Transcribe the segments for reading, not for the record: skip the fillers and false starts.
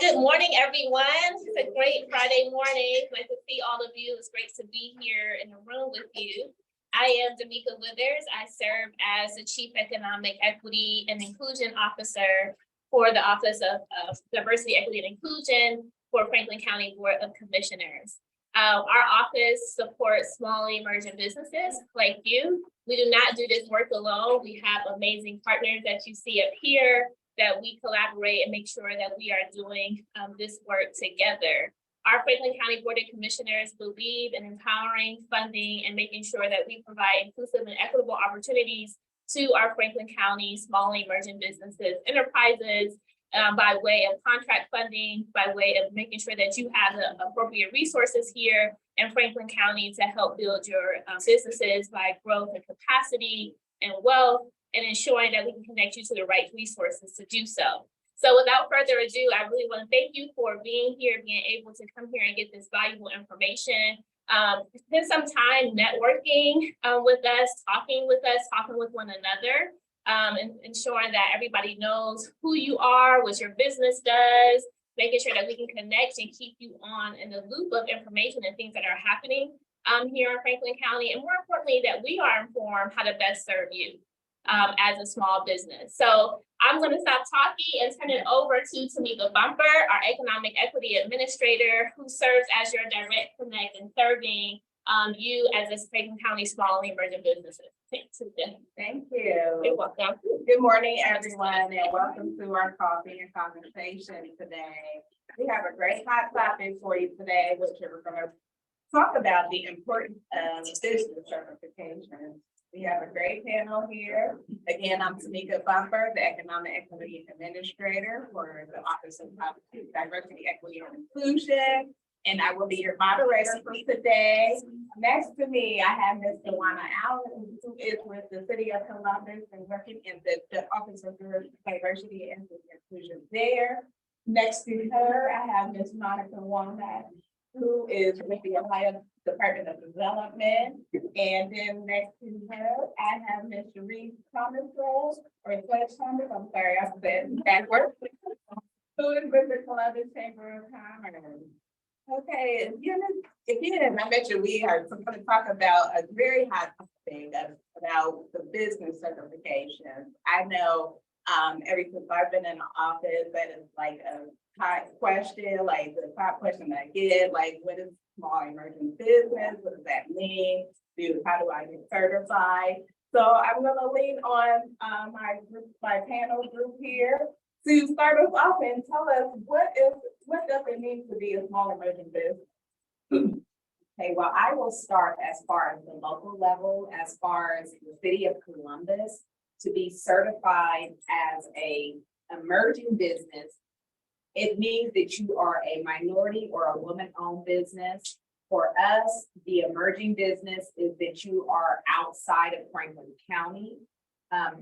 Good morning, everyone. It's a great Friday morning. Nice to see all of you. It's great to be here in the room with you. I am Damika Withers. I serve as the Chief Economic Equity and Inclusion Officer for the Office of Diversity, Equity, and Inclusion for Franklin County Board of Commissioners. Our office supports small emerging businesses like you. We do not do this work alone. We have amazing partners that you see up here that we collaborate and make sure that we are doing this work together. Our Franklin County Board of Commissioners believe in empowering, funding, and making sure that we provide inclusive and equitable opportunities to our Franklin County small and emerging businesses, enterprises, by way of contract funding, by way of making sure that you have the appropriate resources here in Franklin County to help build your businesses by growth and capacity and wealth, and ensuring that we can connect you to the right resources to do so. So without further ado, I really want to thank you for being here, being able to come here and get this valuable information. Spend some time networking with us, talking with one another, and ensuring that everybody knows who you are, what your business does, making sure that we can connect and keep you on in the loop of information and things that are happening here in Franklin County, and more importantly, that we are informed how to best serve you as a small business. So I'm going to stop talking and turn it over to Tamika Bumper, our Economic Equity Administrator, who serves as your direct connect in serving you as a Franklin County small and emerging businesses. Thank you. You're welcome. Good morning, everyone, and welcome to our coffee and conversation today. We have a great hot topic for you today, which we're going to talk about the importance of business certification. We have a great panel here. Again, I'm Tamika Bumper, the Economic Equity Administrator for the Office of Diversity, Equity, and Inclusion, and I will be your moderator for today. Next to me, I have Ms. Dewana Allen, who is with the City of Columbus and working in the Office of Diversity and Inclusion there. Next to her, I have Ms. Monica Womack, who is with the Ohio Department of Development. And then next to her, I have Ms. Cherise Thomas, or Sledge Thomas, I'm sorry, I said backwards, who is with the Columbus Chamber of Commerce. Okay, if you didn't mention, we are going to talk about a very hot thing about the business certification. I know ever since I've been in the office, that is like a hot question, like the top question I get, like what is small emerging business? What does that mean? How do I get certified? So I'm going to lean on my panel group here to start us off and tell us what does it mean to be a small emerging business? Okay, well, I will start as far as the local level, as far as the City of Columbus, to be certified as a emerging business. It means that you are a minority or a woman-owned business. For us, the emerging business is that you are outside of Franklin County.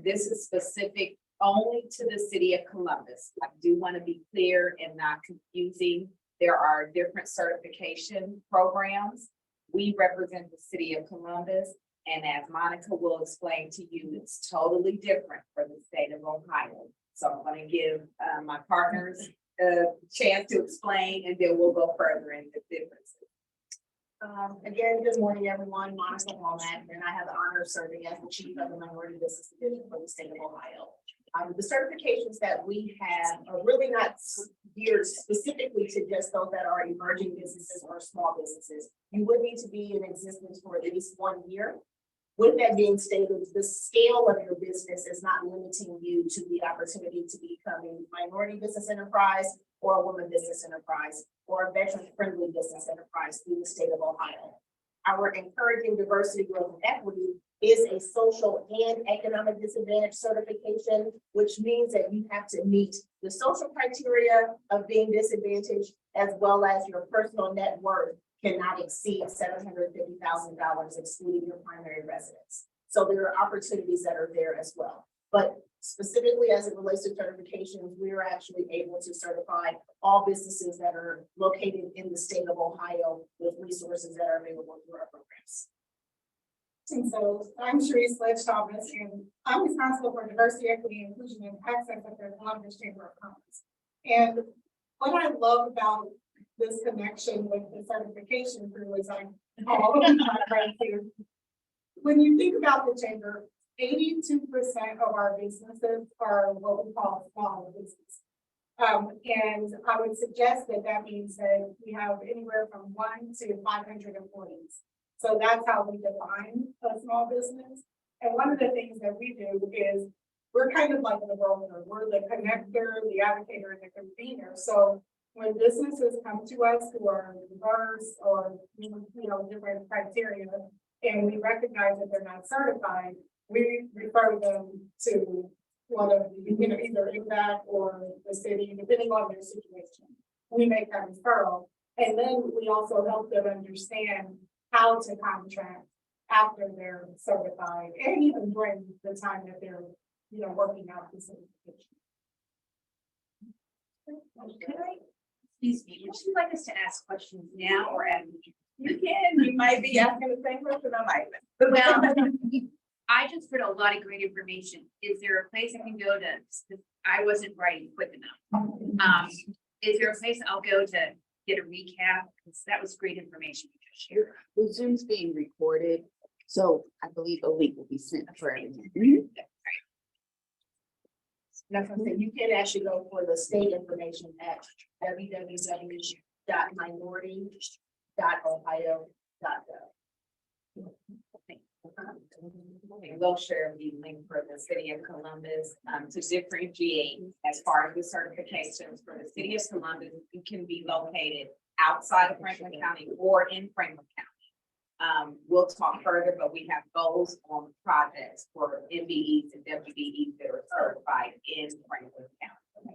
This is specific only to the City of Columbus. I do want to be clear and not confusing. There are different certification programs. We represent the City of Columbus, and as Monica will explain to you, it's totally different for the state of Ohio. So I'm going to give my partners a chance to explain, and then we'll go further into differences. Again, good morning, everyone. Monica Womack, and I have the honor of serving as the Chief of the Minority Business Division for the state of Ohio. The certifications that we have are really not geared specifically to just those that are emerging businesses or small businesses. You would need to be in existence for at least 1 year. With that being stated, the scale of your business is not limiting you to the opportunity to become a minority business enterprise or a woman business enterprise or a veteran-friendly business enterprise through the state of Ohio. Our Encouraging Diversity, Growth, and Equity is a social and economic disadvantage certification, which means that you have to meet the social criteria of being disadvantaged, as well as your personal net worth cannot exceed $750,000, excluding your primary residence. So there are opportunities that are there as well. But specifically as it relates to certifications, we are actually able to certify all businesses that are located in the state of Ohio with resources that are available through our programs. And so I'm Cherise Sledge Thomas, and I'm responsible for diversity, equity, inclusion, and access at the Columbus Chamber of Commerce. And what I love about this connection with the certification crew is I call my friends here. When you think about the chamber, 82% of our businesses are what we call small business. And I would suggest that that means that we have anywhere from 1 to 500 employees. So that's how we define a small business. And one of the things that we do is we're kind of like the broker. We're the connector, the advocator, and the convener. So when businesses come to us who are diverse or, different criteria, and we recognize that they're not certified, we refer them to one of the, either IMPACT or the city, depending on their situation. We make that referral. And then we also help them understand how to contract after they're certified and even during the time that they're, working out the certification. Could I, excuse me, would you like us to ask questions now or at? You can, you might be asking the same question I might. Well, I just heard a lot of great information. Is there a place I can go to? I wasn't writing quick enough. Is there a place I'll go to get a recap? Because that was great information you just shared. Well, Zoom's being recorded, so I believe a link will be sent for everyone. That's what I'm saying. You can actually go for the state information at www.minority.ohio.gov. And we'll share the link for the city of Columbus, to differentiate as far as the certifications for the city of Columbus. It can be located outside of Franklin County or in Franklin County. We'll talk further, but we have goals on projects for MBEs and WBEs that are certified in Franklin County.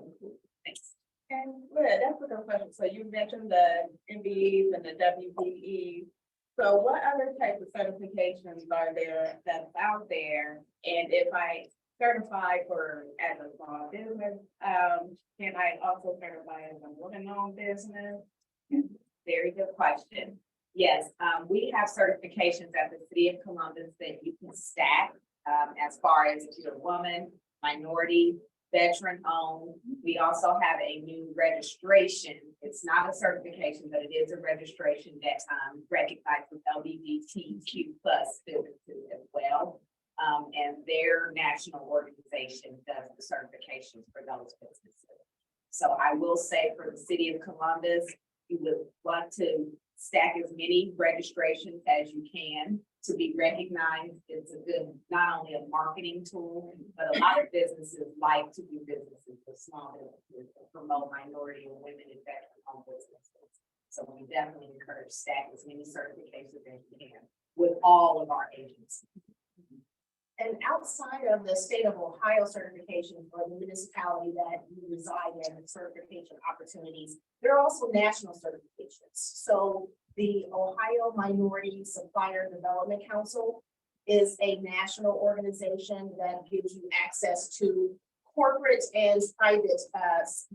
Thanks. And good, that's a good question. So you mentioned the MBEs and the WBEs. So what other types of certifications are there that's out there? And if I certify for as a small business, can I also certify as a woman-owned business? Very good question. Yes, we have certifications at the city of Columbus that you can stack as far as if you're a woman, minority, veteran-owned. We also have a new registration. It's not a certification, but it is a registration that recognizes LGBTQ+ businesses as well. And their national organization does the certifications for those businesses. So I will say for the city of Columbus, you would want to stack as many registrations as you can to be recognized. It's a good, not only a marketing tool, but a lot of businesses like to do businesses with small businesses to promote minority and women and veteran-owned businesses. So we definitely encourage stack as many certifications as you can with all of our agencies. And outside of the state of Ohio certification for the municipality that you reside in, and certification opportunities, there are also national certifications. So the Ohio Minority Supplier Development Council is a national organization that gives you access to corporate and private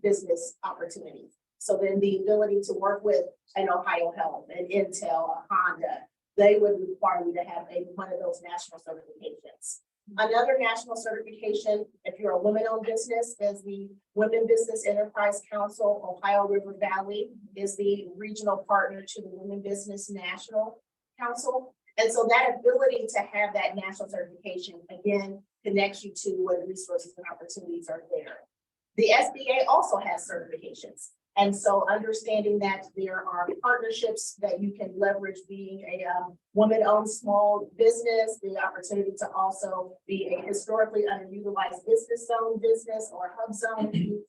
business opportunities. So then the ability to work with an Ohio Health, an Intel, a Honda, they would require you to have one of those national certifications. Another national certification, if you're a women-owned business, is the Women Business Enterprise Council. Ohio River Valley is the regional partner to the Women Business National Council. And so that ability to have that national certification, again, connects you to what resources and opportunities are there. The SBA also has certifications. And so understanding that there are partnerships that you can leverage being a woman-owned small business, the opportunity to also be a historically underutilized business zone business or hub zone, if you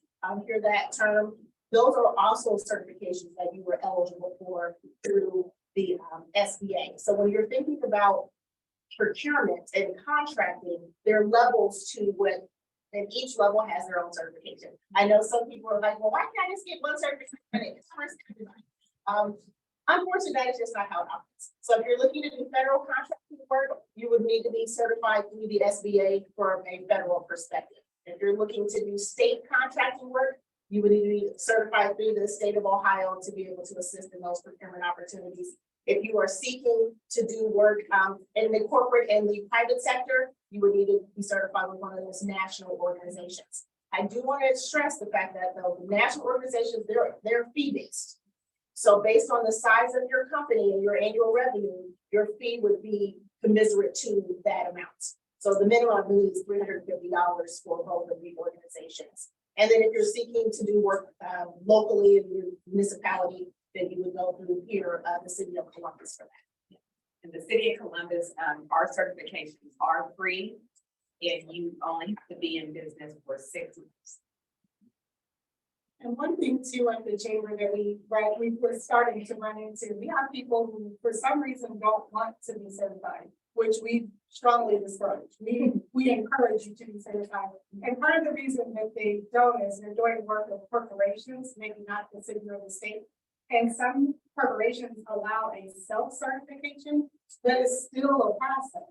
hear that term. Those are also certifications that you were eligible for through the SBA. So when you're thinking about procurement and contracting, there are levels to what. And each level has their own certification. I know some people are like, well, why can't I just get one certification? Unfortunately, that is just not how it operates. So if you're looking to do federal contracting work, you would need to be certified through the SBA for a federal perspective. If you're looking to do state contracting work, you would need to be certified through the state of Ohio to be able to assist in those procurement opportunities. If you are seeking to do work in the corporate and the private sector, you would need to be certified with one of those national organizations. I do want to stress the fact that the national organizations, they're fee-based. So based on the size of your company and your annual revenue, your fee would be commensurate to that amount. So the minimum fee is $350 for both of the organizations. And then if you're seeking to do work locally in your municipality, then you would go through here, the city of Columbus for that. In the city of Columbus, our certifications are free if you only have to be in business for 6 months. And one thing too, at the chamber that we were starting to run into, we have people who for some reason don't want to be certified, which we strongly discourage. We encourage you to be certified. And part of the reason that they don't is they're doing work with corporations, maybe not the city or the state. And some corporations allow a self-certification that is still a process.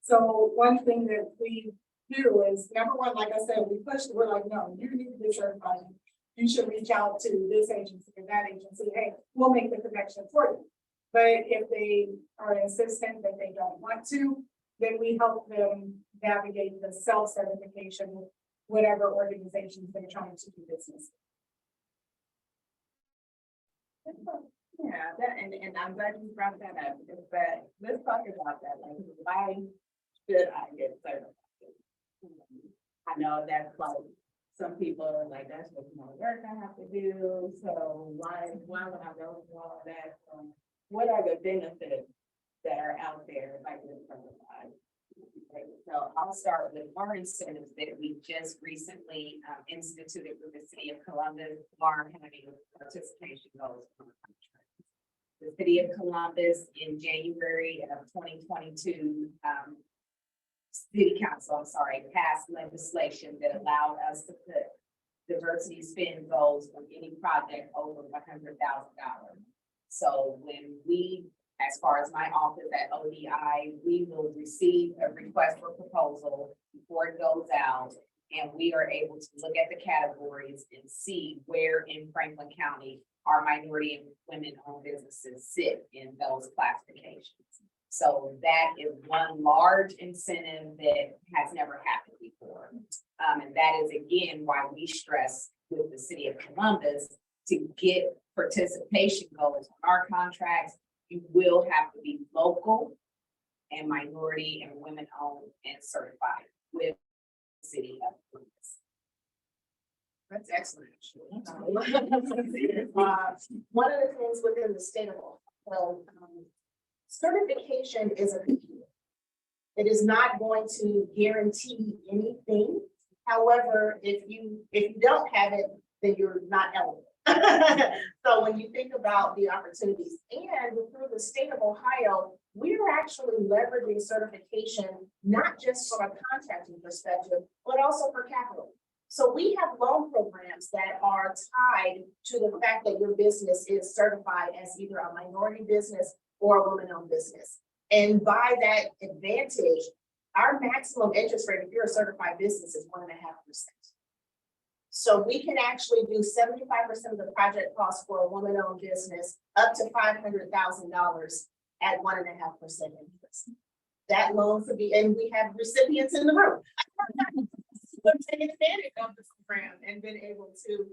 So one thing that we do is, number one, like I said, we push, we're like, no, you need to be certified. You should reach out to this agency or that agency. Hey, we'll make the connection for you. But if they are insistent that they don't want to, then we help them navigate the self-certification with whatever organizations they're trying to do business. Yeah, and I'm glad you brought that up, but let's talk about that. Like, why should I get certified? I know that's like, some people are like, that's what more work I have to do, so why would I go through all of that? What are the benefits that are out there if I get certified? Okay, so I'll start with our incentives that we just recently instituted with the city of Columbus, are having participation goals. The city of Columbus in January of 2022, city council, passed legislation that allowed us to put diversity spend goals on any project over $100,000. So when we, as far as my office at ODI, we will receive a request for proposal before it goes out. And we are able to look at the categories and see where in Franklin County our minority and women-owned businesses sit in those classifications. So that is one large incentive that has never happened before. And that is again why we stress with the city of Columbus to get participation goals on our contracts. You will have to be local and minority and women-owned and certified with the city of Columbus. That's excellent. One of the things within the state of Ohio, certification is a continuum. It is not going to guarantee anything. However, if you don't have it, then you're not eligible. So when you think about the opportunities, and through the state of Ohio, we are actually leveraging certification, not just from a contracting perspective, but also for capital. So we have loan programs that are tied to the fact that your business is certified as either a minority business or a woman-owned business. And by that advantage, our maximum interest rate, if you're a certified business, is 1.5%. So we can actually do 75% of the project cost for a woman-owned business up to $500,000 at 1.5% interest. That loan could be, and we have recipients in the room. Taking advantage of this program and been able to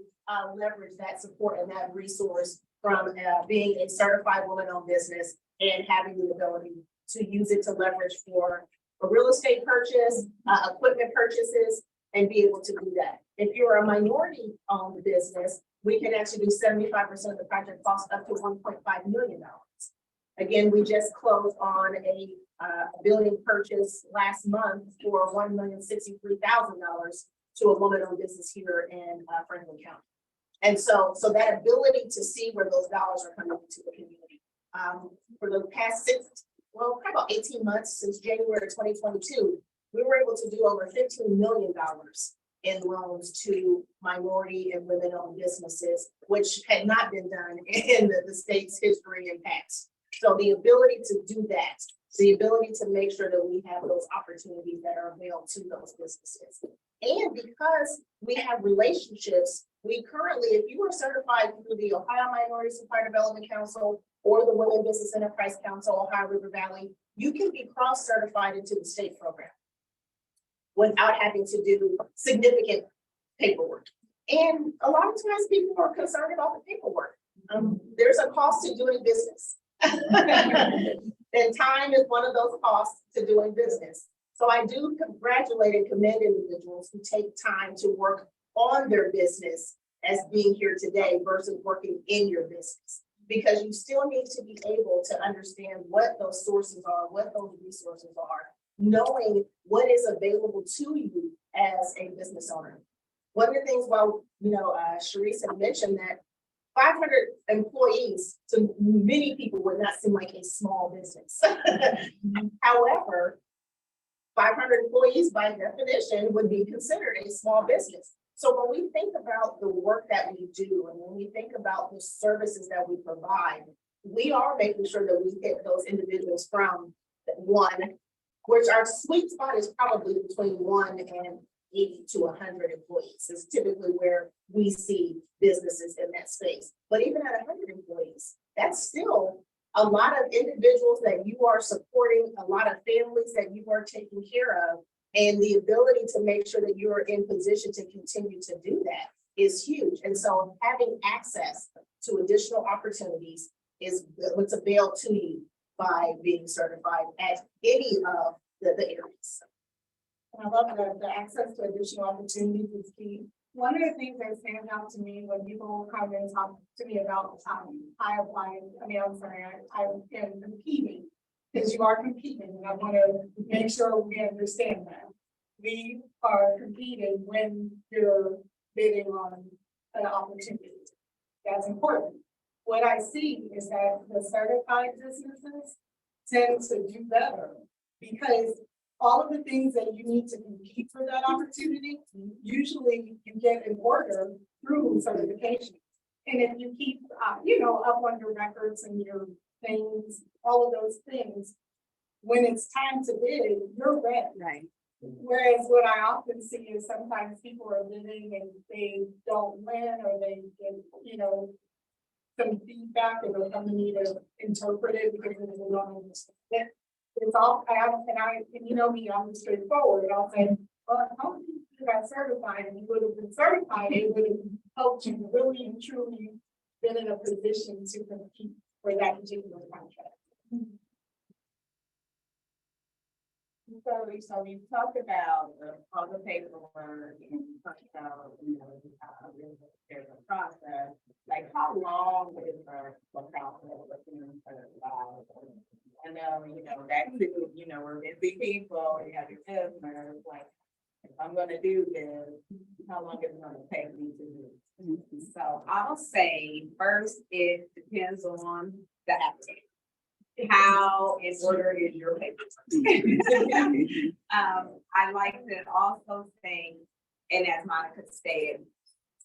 leverage that support and that resource from being a certified woman-owned business and having the ability to use it to leverage for a real estate purchase, equipment purchases, and be able to do that. If you're a minority-owned business, we can actually do 75% of the project cost up to $1.5 million. Again, we just closed on a building purchase last month for $1,063,000 to a woman-owned business here in Franklin County. And so that ability to see where those dollars are coming into the community. For the past probably about 18 months since January 2022, we were able to do over $15 million in loans to minority and women-owned businesses, which had not been done in the state's history and past. So the ability to do that, the ability to make sure that we have those opportunities that are available to those businesses. And because we have relationships, we currently, if you are certified through the Ohio Minority Supply Development Council or the Women Business Enterprise Council, Ohio River Valley, you can be cross-certified into the state program without having to do significant paperwork. And a lot of times people are concerned about the paperwork. There's a cost to doing business. And time is one of those costs to doing business. So I do congratulate and commend individuals who take time to work on their business as being here today versus working in your business. Because you still need to be able to understand what those sources are, what those resources are, knowing what is available to you as a business owner. One of the things, Sharice had mentioned that 500 employees to many people would not seem like a small business. However, 500 employees by definition would be considered a small business. So when we think about the work that we do and when we think about the services that we provide, we are making sure that we hit those individuals from one, which our sweet spot is probably between 1 and 80 to 100 employees. Is typically where we see businesses in that space. But even at 100 employees, that's still a lot of individuals that you are supporting, a lot of families that you are taking care of. And the ability to make sure that you're in position to continue to do that is huge. And so having access to additional opportunities is what's available to you by being certified at any of the areas. And I love the access to additional opportunities is key. One of the things that stands out to me when people come and talk to me about I'm competing, because you are competing, and I want to make sure we understand that. We are competing when you're bidding on an opportunity. That's important. What I see is that the certified businesses tend to do better because all of the things that you need to compete for that opportunity, usually you get an order through certification. And if you keep, up on your records and your things, all of those things, when it's time to bid, you're ready. Right. Whereas what I often see is sometimes people are bidding and they don't win, or they get, some feedback, or the company to interpret it because they don't understand it. It's all, and you know me, I'm straightforward. I'll say, well, how many people got certified? And you would have been certified, it would have helped you really and truly been in a position to compete for that particular contract. So you talked about all the paperwork and you talked about, there's a process. Like, how long is the process of being certified? I know, that too, we're busy people, we have your business, like, if I'm gonna do this, how long is it gonna take me to do it? So I'll say first, it depends on the applicant. How in order is your papers? I like to also say, and as Monica stated,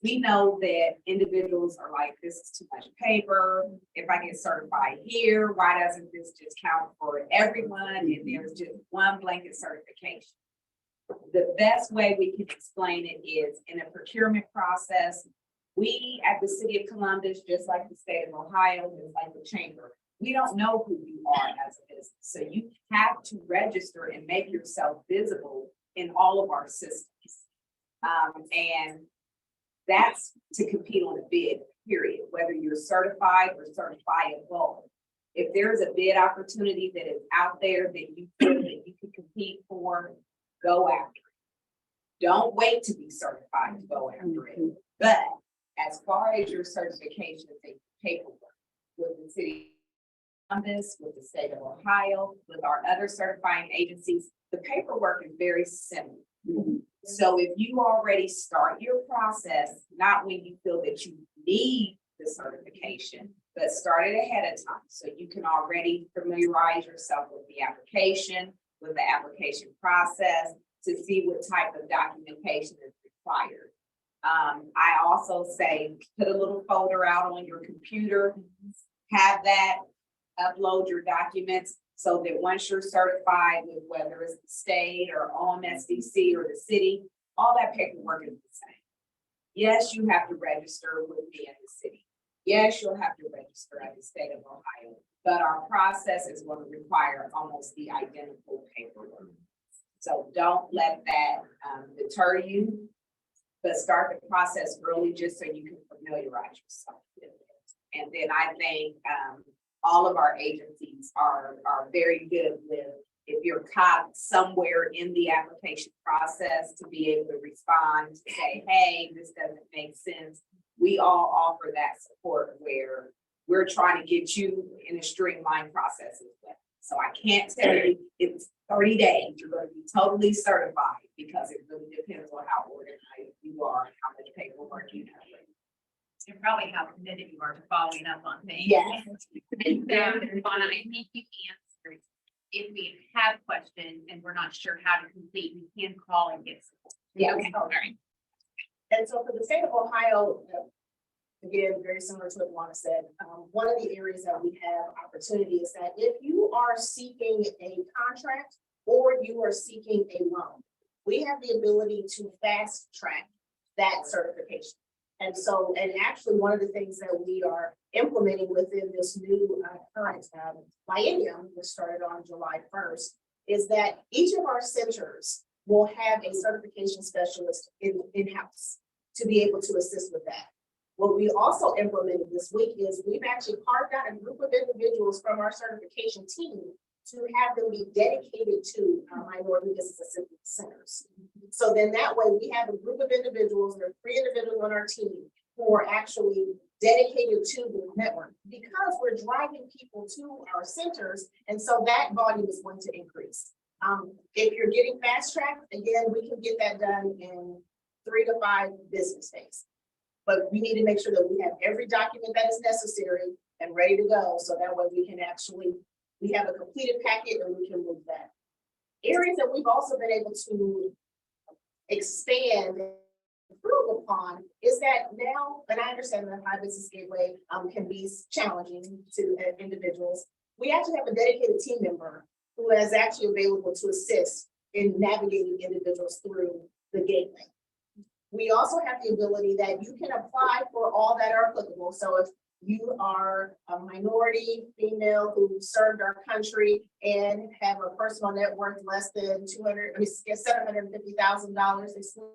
we know that individuals are like, this is too much paper. If I get certified here, why doesn't this just count for everyone? And there's just one blanket certification. The best way we can explain it is in a procurement process. We at the city of Columbus, just like the state of Ohio, just like the chamber, we don't know who you are as a business. So you have to register and make yourself visible in all of our systems. And that's to compete on a bid, period, whether you're certified or certifiable. If there's a bid opportunity that is out there that you feel that you can compete for, go after it. Don't wait to be certified to go after it. But as far as your certification, take paperwork with the city of Columbus, with the state of Ohio, with our other certifying agencies, the paperwork is very simple. So if you already start your process, not when you feel that you need the certification, but start it ahead of time. So you can already familiarize yourself with the application process to see what type of documentation is required. I also say, put a little folder out on your computer, have that, upload your documents so that once you're certified with whether it's the state or OMSDC or the city, all that paperwork is the same. Yes, you have to register with me in the city. Yes, you'll have to register at the state of Ohio, but our process is going to require almost the identical paperwork. So don't let that deter you. but start the process early just so you can familiarize yourself with it. And then I think, all of our agencies are very good with, if you're caught somewhere in the application process, to be able to respond, to say, hey, this doesn't make sense. We all offer that support where we're trying to get you in a streamlined process as well. So I can't tell you it's 30 days, you're going to be totally certified, because it really depends on how organized you are and how much paperwork you have. And probably how committed you are to following up on things. Yes. And Donna, I think you answered, if we have questions and we're not sure how to complete, we can call and get support. Yeah. Okay, all right. And so for the state of Ohio, again, very similar to what Juana said, one of the areas that we have opportunity is that if you are seeking a contract or you are seeking a loan, we have the ability to fast track that certification. And so, and actually, one of the things that we are implementing within this new current biennium, which started on July 1st, is that each of our centers will have a certification specialist in-house to be able to assist with that. What we also implemented this week is we've actually carved out a group of individuals from our certification team to have them be dedicated to minority business assistance centers. So then that way we have a group of individuals, there are 3 individuals on our team who are actually dedicated to the network, because we're driving people to our centers. And so that volume is going to increase. If you're getting fast tracked, again, we can get that done in 3 to 5 business days. But we need to make sure that we have every document that is necessary and ready to go. So that way we can actually, we have a completed packet and we can move that. Areas that we've also been able to expand and improve upon is that now, and I understand that High Business Gateway can be challenging to individuals. We actually have a dedicated team member who is actually available to assist in navigating individuals through the gateway. We also have the ability that you can apply for all that are applicable. So if you are a minority female who served our country and have a personal net worth less than $750,000,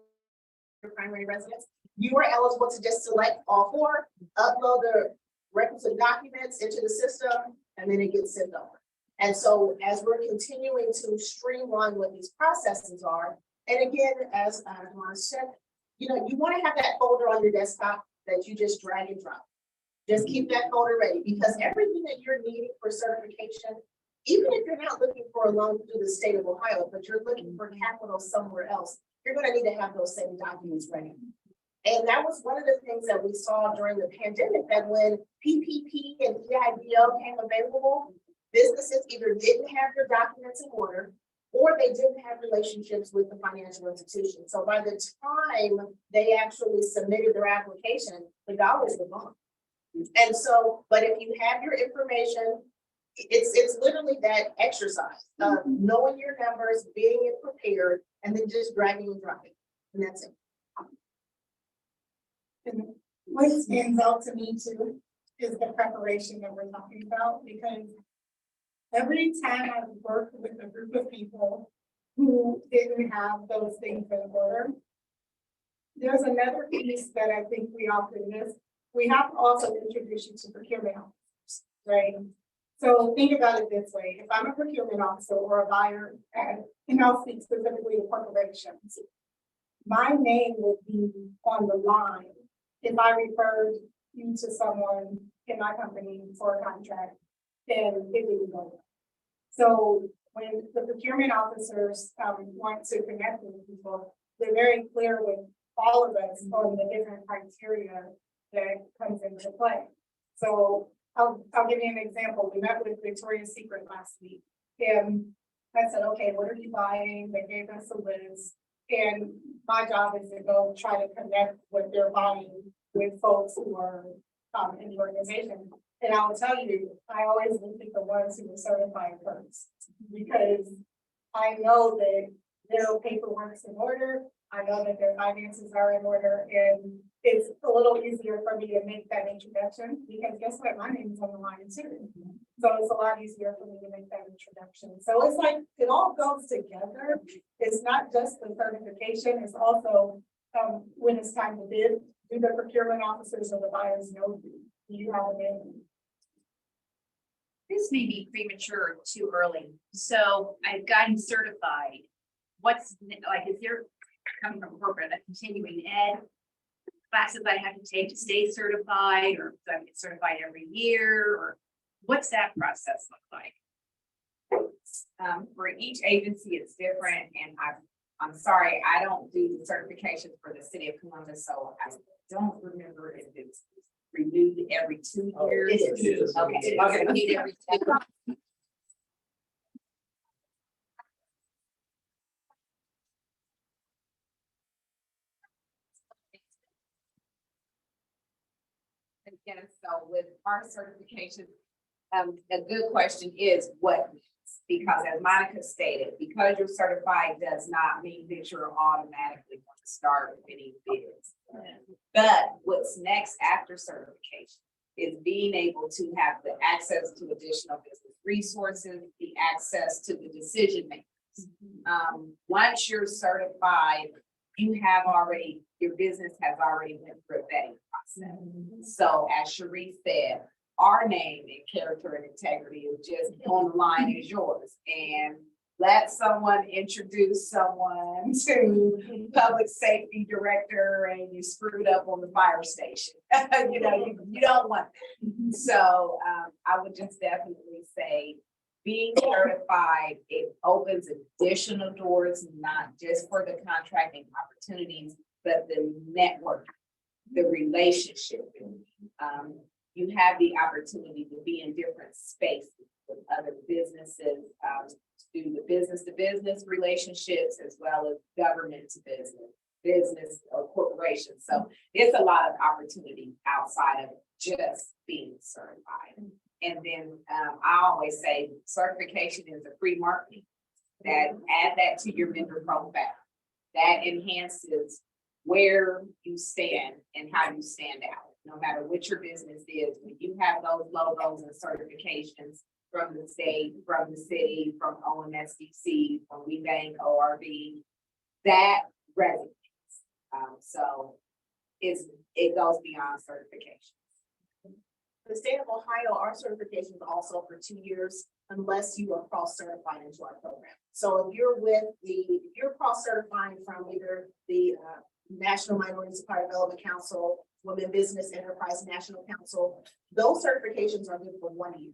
your primary residence, you are eligible to just select all 4, upload the requisite documents into the system, and then it gets sent over. And so as we're continuing to streamline what these processes are, and again, as Juana said, you know, you want to have that folder on your desktop that you just drag and drop. Just keep that folder ready, because everything that you're needing for certification, even if you're not looking for a loan through the state of Ohio, but you're looking for capital somewhere else, you're going to need to have those same documents ready. And that was one of the things that we saw during the pandemic, that when PPP and EIDL came available, businesses either didn't have their documents in order, or they didn't have relationships with the financial institution. So by the time they actually submitted their application, the dollars were gone. And so, but if you have your information, it's literally that exercise of knowing your numbers, being prepared, and then just dragging and dropping. And that's it. And what stands out to me too is the preparation that we're talking about, because every time I've worked with a group of people who didn't have those things in order, there's another piece that I think we often miss. We have to also introduce you to procurement officers, right? So think about it this way. If I'm a procurement officer or a buyer, and I'll speak specifically to corporations, my name would be on the line if I referred you to someone in my company for a contract, then it didn't go well. So when the procurement officers want to connect with people, they're very clear with all of us on the different criteria that comes into play. So I'll give you an example. We met with Victoria's Secret last week, and I said, okay, what are you buying? They gave us a list, and my job is to go try to connect what they're buying with folks who are in the organization. And I'll tell you, I always look at the ones who are certified first, because I know that their paperwork's in order. I know that their finances are in order, and it's a little easier for me to make that introduction, because guess what? My name is on the line too. So it's a lot easier for me to make that introduction. So it's like, it all goes together. It's not just the certification, it's also when it's time to bid, do the procurement officers or the buyers know you? Do you have a name? This may be premature too early. So I've gotten certified. What's like, is there coming from corporate, a continuing ed classes I have to take to stay certified, or do I get certified every year, or what's that process look like? For each agency, it's different, and I'm sorry, I don't do the certifications for the city of Columbus, so I don't remember if it's renewed every 2 years. It is. Okay. Okay, we need every two. Again, so with our certification, a good question is what means, because as Monica stated, because you're certified does not mean that you're automatically going to start winning bids. But what's next after certification is being able to have the access to additional business resources, the access to the decision makers. Once you're certified, you have already, your business has already went through a vetting process. So as Sharice said, our name and character and integrity is just on the line as yours. And let someone introduce someone to public safety director and you screwed up on the fire station. You don't want that. So I would just definitely say being certified, it opens additional doors, not just for the contracting opportunities, but the network, the relationship. You have the opportunity to be in different spaces with other businesses, do the business to business relationships as well as government to business or corporations. So there's a lot of opportunity outside of just being certified. And then I always say certification is a free marketing. That add that to your vendor profile. That enhances where you stand and how you stand out. No matter what your business is, when you have those logos and certifications from the state, from the city, from OMSDC, from WeBank, ORB, that resonates. So it goes beyond certification. The state of Ohio, our certification is also for 2 years unless you are cross-certified into our program. So if you're cross-certifying from either the National Minority Supplier Development Council, Women Business Enterprise National Council, those certifications are good for 1 year.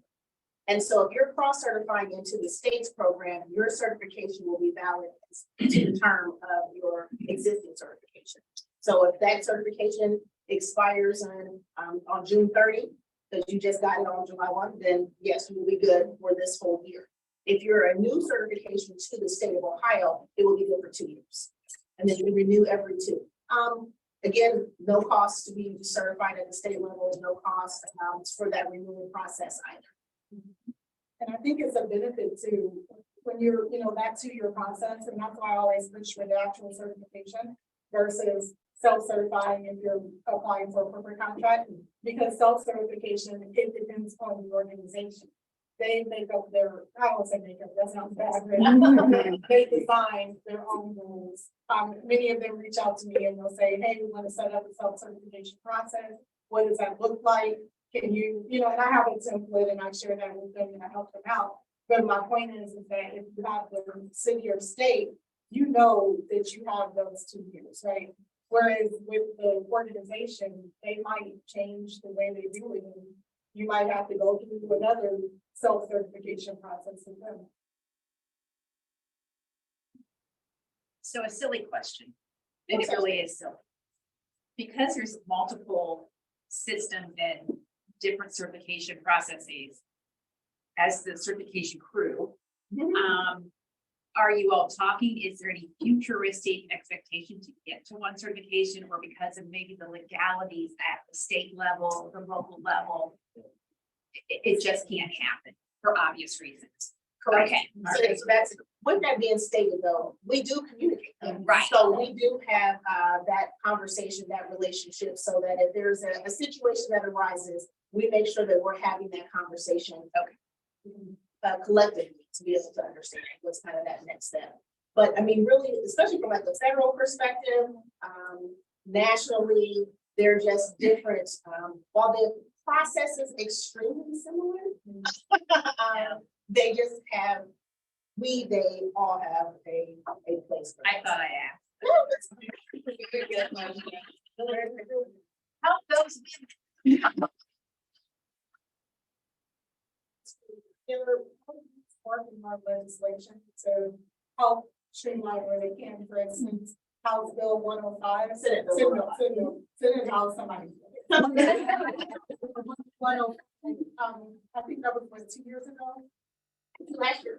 And so if you're cross-certifying into the state's program, your certification will be valid to the term of your existing certification. So if that certification expires on June 30, because you just got it on July 1, then yes, you will be good for this whole year. If you're a new certification to the state of Ohio, it will be good for 2 years. And then you renew every 2. Again, no cost to be certified at the state level, no cost for that renewal process either. And I think it's a benefit to, when you're, that 2-year process, and that's why I always push for the actual certification versus self-certifying if you're applying for a corporate contract, because self-certification, it depends on the organization. They make up their, I don't say make up, that sounds bad, but they design their own rules. Many of them reach out to me and they'll say, hey, we want to set up a self-certification process. What does that look like? Can you, and I have a template and I share that with them and I help them out. But my point is that if you have the city or state, you know that you have those 2 years, right? Whereas with the organization, they might change the way they do it. And you might have to go through another self-certification process with them. So a silly question, and it really is silly. Because there's multiple systems and different certification processes as the certification crew, are you all talking? Is there any futuristic expectation to get to one certification, or because of maybe the legalities at the state level, the local level, it just can't happen for obvious reasons? Correct. Okay. So that's, with that being stated though, we do communicate. Right. So we do have that conversation, that relationship, so that if there's a situation that arises, we make sure that we're having that conversation. Collectively to be able to understand what's kind of that next step. But I mean, really, especially from like the federal perspective, nationally, they're just different. While the process is extremely similar, they just have, they all have a place. For I us. thought I asked. Help those. Working on legislation to help streamline where they can, for instance, House Bill 105. Senate House, somebody. 105, I think that was 2 years ago. Last year,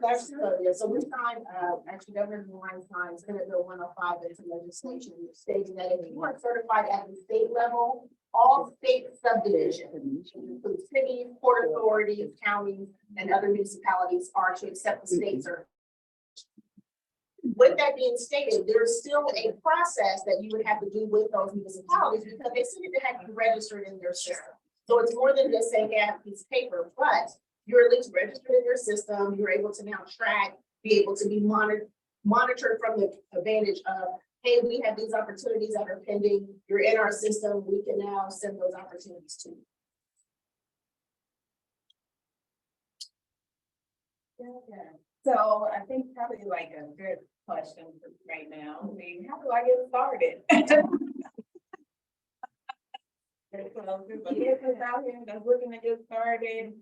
yeah, so we signed, actually Governor DeWine signed Senate Bill 105 into legislation stating that if you are certified at the state level, all state subdivisions, including cities, port authorities, counties, and other municipalities are to accept the state certification. With that being stated, there's still a process that you would have to do with those municipalities because they still need to have you registered in their system. So it's more than just saying, yeah, a piece of paper, but you're at least registered in your system. You're able to now track, be able to be monitored from the advantage of, hey, we have these opportunities that are pending. You're in our system. We can now send those opportunities to you. Okay, so I think probably like a good question for right now. I mean, how do I get started? So businesses out here that's looking to get started,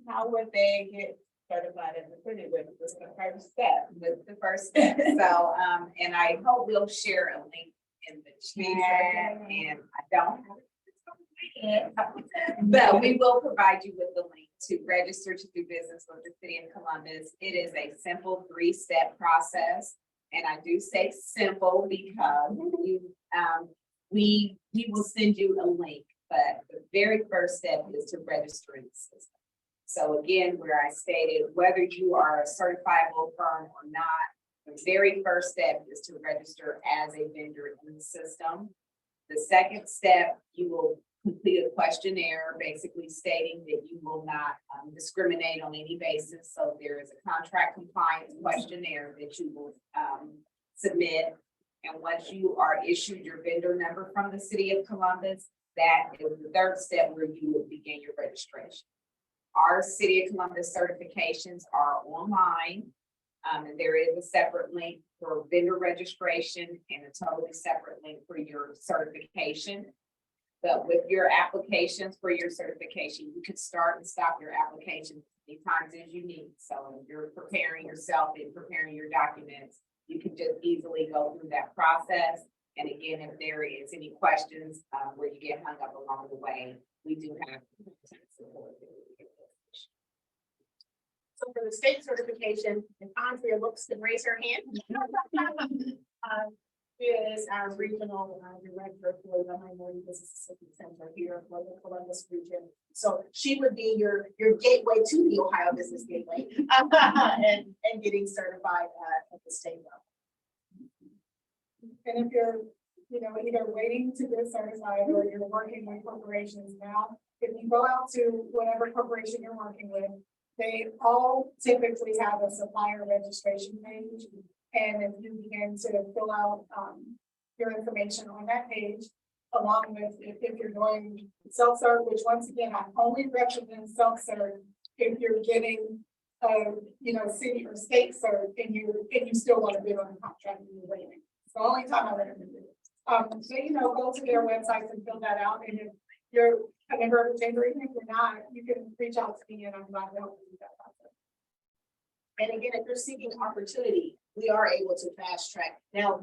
how would they get certified as a city? With the first step? With the first step. So, and I hope we'll share a link in the chat, and I don't have it. But we will provide you with the link to register to do business with the city of Columbus. It is a simple 3-step process. And I do say simple because we will send you a link, but the very first step is to register in the system. So again, where I stated, whether you are a certifiable firm or not, the very first step is to register as a vendor in the system. The second step, you will complete a questionnaire, basically stating that you will not discriminate on any basis. So there is a contract compliance questionnaire that you will submit. And once you are issued your vendor number from the city of Columbus, that is the third step where you will begin your registration. Our City of Columbus certifications are online. And there is a separate link for vendor registration and a totally separate link for your certification. But with your applications for your certification, you can start and stop your application as many times as you need. So if you're preparing yourself and preparing your documents, you can just easily go through that process. And again, if there is any questions where you get hung up along the way, we do have support. So for the state certification, if Andrea looks to raise her hand. She is our regional director for the Minority Business Assistance Center here for the Columbus region. So she would be your gateway to the Ohio Business Gateway and getting certified at the state level. And if you're, either waiting to get certified or you're working with corporations now, if you go out to whatever corporation you're working with, they all typically have a supplier registration page. And if you begin to fill out your information on that page, along with if you're doing self-serve, which once again, I only recommend self-serve if you're getting city or state serve and you still want to bid on a contract and you're waiting. It's the only time I recommend it. So go to their websites and fill that out. And if you're a member of the chamber, even if you're not, you can reach out to me and I'm glad to help you with that process. And again, if you're seeking opportunity, we are able to fast track. Now,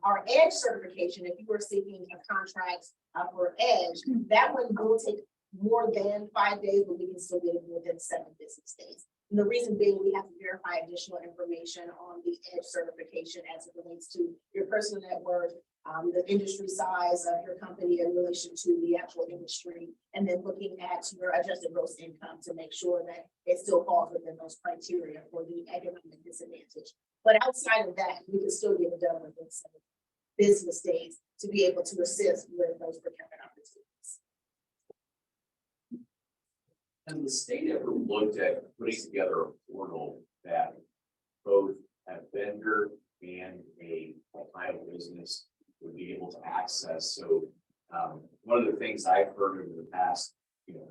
our EDGE certification, if you were seeking a contract for EDGE, that one will take more than 5 days, but we can still get it within 7 business days. And the reason being, we have to verify additional information on the EDGE certification as it relates to your personal net worth, the industry size of your company in relation to the actual industry, and then looking at your adjusted gross income to make sure that it still falls within those criteria for the economic disadvantage. But outside of that, we can still get it done within 7 business days to be able to assist with those procurement opportunities. Has the state ever looked at putting together a portal that both a vendor and business would be able to access. So one of the things I've heard over the past,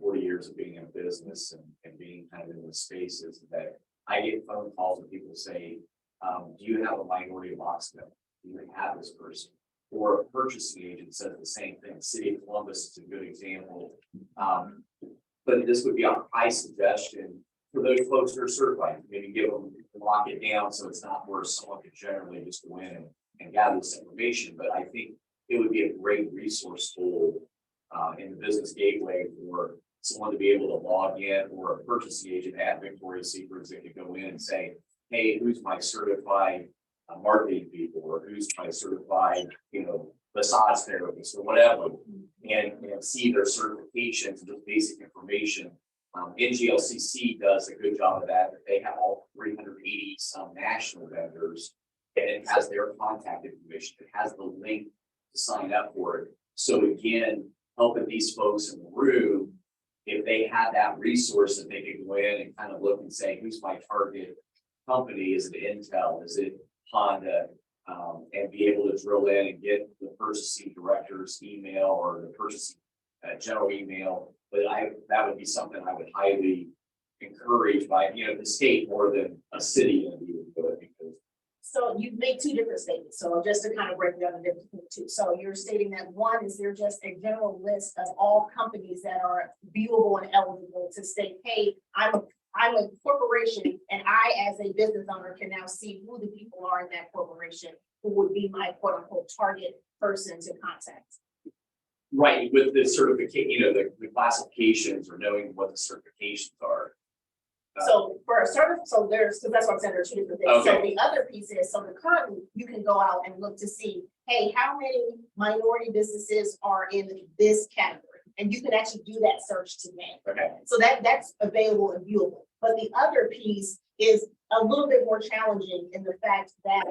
40 years of being in business and being kind of in the spaces that I get phone calls and people say, do you have a minority locksmith? Do you have this person? Or a purchasing agent says the same thing. City of Columbus is a good example. But this would be a high suggestion for those folks that are certified, maybe give them, lock it down so it's not where someone could generally just go in and gather this information. But I think it would be a great resource tool in the business gateway for someone to be able to log in, or a purchasing agent at Victoria's Secrets that could go in and say, hey, who's my certified marketing people, or who's my certified, massage therapist or whatever, and see their certifications and the basic information. NGLCC does a good job of that. They have all 380 some national vendors, and it has their contact information. It has the link to sign up for it. So again, helping these folks in the room, if they had that resource that they could go in and kind of look and say, who's my target company? Is it Intel? Is it Honda? And be able to drill in and get the purchasing director's email or the purchasing general email. But that would be something I would highly encourage by, the state more than a city. Because So you've made two different statements. So just to kind of break down the difference between the two. So you're stating that one is there just a general list of all companies that are viewable and eligible to state, hey, I'm a corporation, and I, as a business owner, can now see who the people are in that corporation who would be my quote unquote target person to contact. right, with the certification, the classifications, or knowing what the certifications are. So for a certain, so that's what I'm saying, there are two different things. So Okay. the other piece is, so currently you can go out and look to see, hey, how many minority businesses are in this category? And you can actually do that search today. Okay. So that's available and viewable. But the other piece is a little bit more challenging in the fact that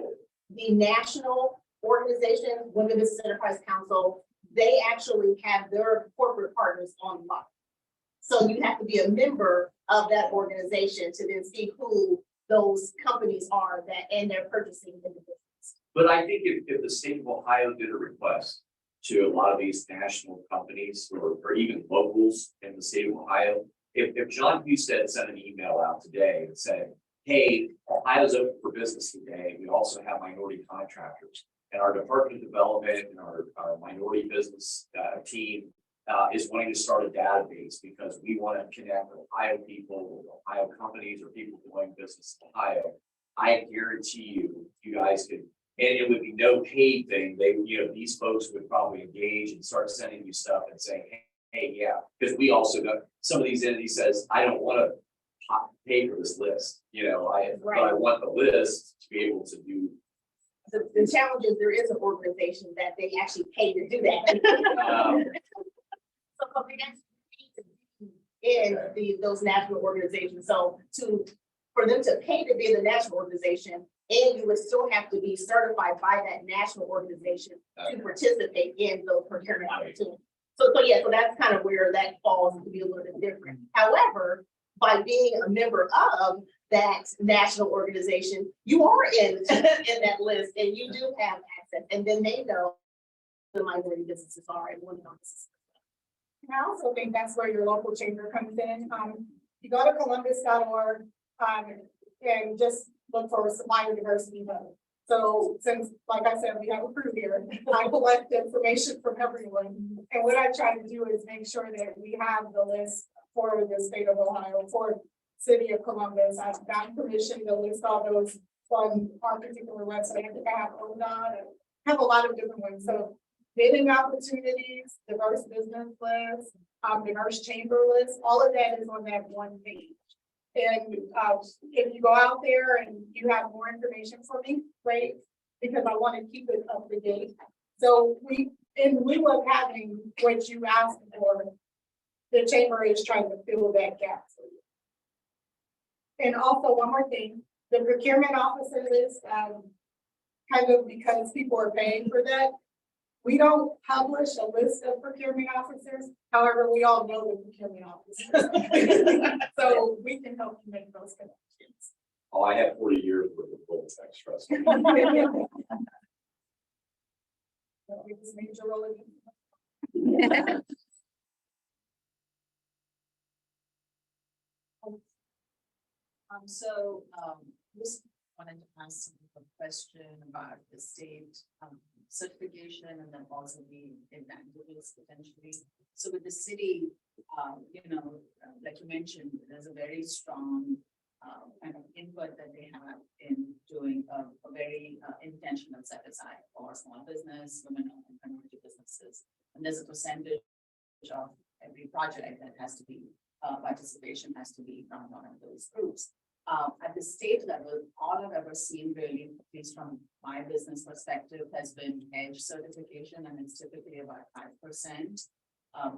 the national organization, Women Business Enterprise Council, they actually have their corporate partners on lock. So you have to be a member of that organization to then see who those companies are and they're purchasing in the business. But I think if the state of Ohio did a request to a lot of these national companies or even locals in the state of Ohio, if John Husted sent an email out today and said, hey, Ohio's open for business today, we also have minority contractors, and our Department of Development and our minority business team is wanting to start a database because we want to connect Ohio people with Ohio companies or people doing business in Ohio. I guarantee you guys could, and it would be no paid thing. These folks would probably engage and start sending you stuff and saying, hey, yeah, because we also got some of these entities says, I don't want to pay for this list. But I want the list to be able to do. The challenge is there is an organization that they actually pay to do that. So they actually in those national organizations. So for them to pay to be in the national organization, and you would still have to be certified by that national organization to participate in those procurement opportunities. So that's kind of where that falls to be a little bit different. However, by being a member of that national organization, you are in that list and you do have access, and then they know the minority businesses are and what businesses. And I also think that's where your local chamber comes in. You go to columbus.org and just look for supplier diversity vote. So since, like I said, we have a crew here, I collect information from everyone. And what I try to do is make sure that we have the list for the state of Ohio, for city of Columbus. I've got permission to list all those on our particular website. I think I have ODOT and have a lot of different ones. So bidding opportunities, diverse business lists, diverse chamber lists, all of that is on that one page. And if you go out there and you have more information for me, great, because I want to keep it up to date. So in lieu of having what you asked for, the chamber is trying to fill that gap for you. And also one more thing, the procurement officer list, kind of because people are paying for that, we don't publish a list of procurement officers. However, we all know the procurement officers. So we can help you make those connections. Oh, I have 40 years worth of full text, trust me. So we just need to roll it. Just wanted to ask a question about the state certification and then also the intangibles potentially. So with the city, like you mentioned, there's a very strong kind of input that they have in doing a very intentional set aside for small business, women-owned minority businesses. And there's a percentage of every project that has to be, participation has to be from one of those groups. At the state level, all I've ever seen really, at least from my business perspective, has been EDGE certification, and it's typically about 5%.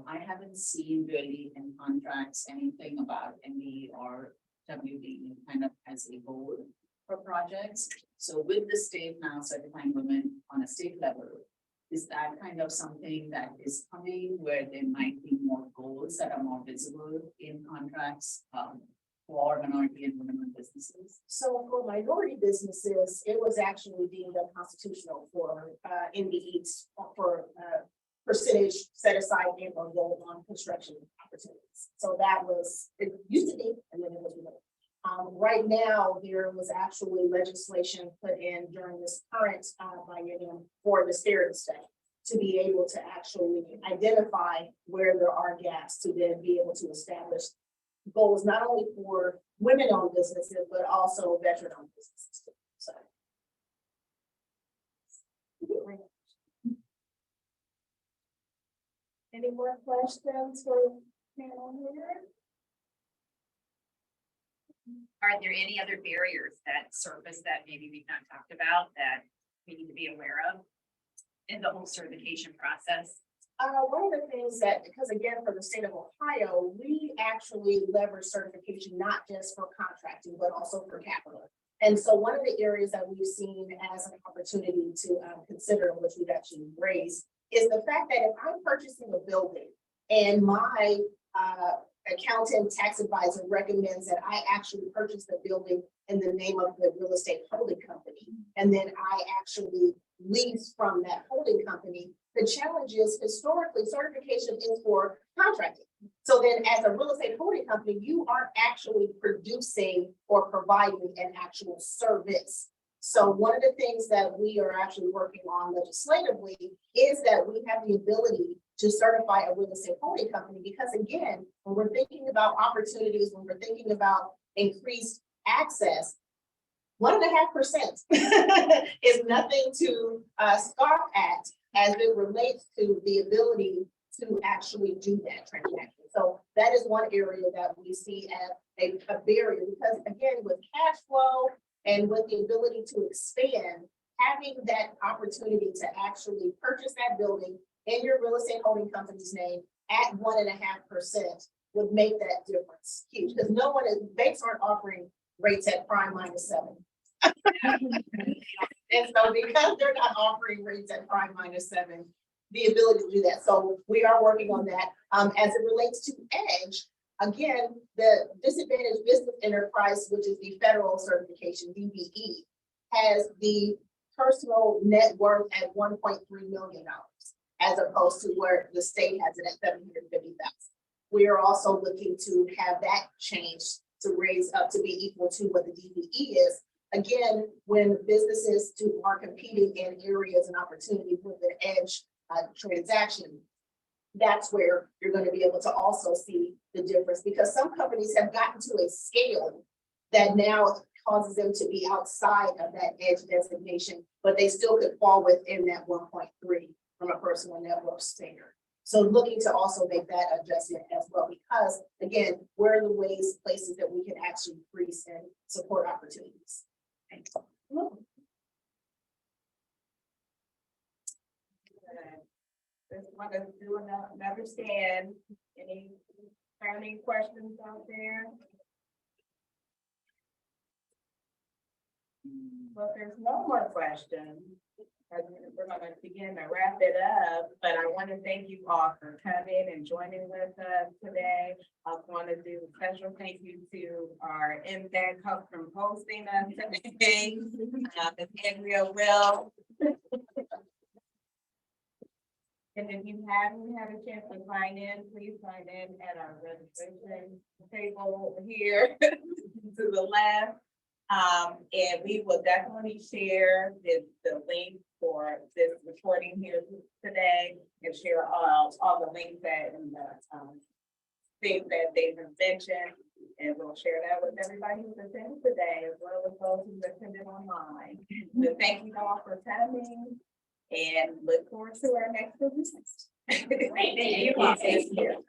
I haven't seen really in contracts anything about ME or WD kind of as a goal for projects. So with the state now certifying women on a state level, is that kind of something that is coming where there might be more goals that are more visible in contracts for minority and women businesses? So for minority businesses, it was actually deemed unconstitutional for MDEs for percentage set aside and or goal on construction opportunities. So that was, it used to be, and then it was removed. Right now, there was actually legislation put in during this current biennium for the disparity study to be able to actually identify where there are gaps to then be able to establish goals not only for women-owned businesses, but also veteran-owned businesses too. So. Any more questions for panel here? Are there any other barriers that surface that maybe we've not talked about that we need to be aware of in the whole certification process? One of the things that, because again, for the state of Ohio, we actually leverage certification, not just for contracting, but also for capital. And so one of the areas that we've seen as an opportunity to consider, which we've actually raised, is the fact that if I'm purchasing a building and my accountant tax advisor recommends that I actually purchase the building in the name of the real estate holding company, and then I actually lease from that holding company, the challenge is historically certification is for contracting. So then as a real estate holding company, you aren't actually producing or providing an actual service. So one of the things that we are actually working on legislatively is that we have the ability to certify a real estate holding company, because again, when we're thinking about opportunities, when we're thinking about increased access, 1.5% is nothing to scoff at as it relates to the ability to actually do that transaction. So that is one area that we see as a barrier, because again, with cash flow and with the ability to expand, having that opportunity to actually purchase that building in your real estate holding company's name at 1.5% would make that difference huge, because no one is, banks aren't offering rates at prime -7. And so because they're not offering rates at prime -7, the ability to do that. So we are working on that. As it relates to EDGE, again, the Disadvantaged Business Enterprise, which is the federal certification, DBE, has the personal net worth at $1.3 million, as opposed to where the state has it at $750,000. We are also looking to have that changed to raise up to be equal to what the DBE is. Again, when businesses are competing in areas and opportunities with an EDGE transaction, that's where you're going to be able to also see the difference, because some companies have gotten to a scale that now causes them to be outside of that EDGE designation, but they still could fall within that 1.3 from a personal net worth standard. So looking to also make that adjustment as well, because again, where are the places that we can actually increase and support opportunities. Just want to do another scan. Any questions out there? Well, if there's no more questions, we're going to begin to wrap it up, but I want to thank you all for coming and joining with us today. I want to do a special thank you to our MDAC host from hosting us today, Ms. Andrea Will. And if you haven't had a chance to sign in, please sign in at our registration table over here to the left. And we will definitely share the link for this recording here today and share all the links that and the things that they have mentioned. And we'll share that with everybody who's attending today, as well as those who attended online. So thank you all for coming and look forward to our next business. Great, thank you. Thank you.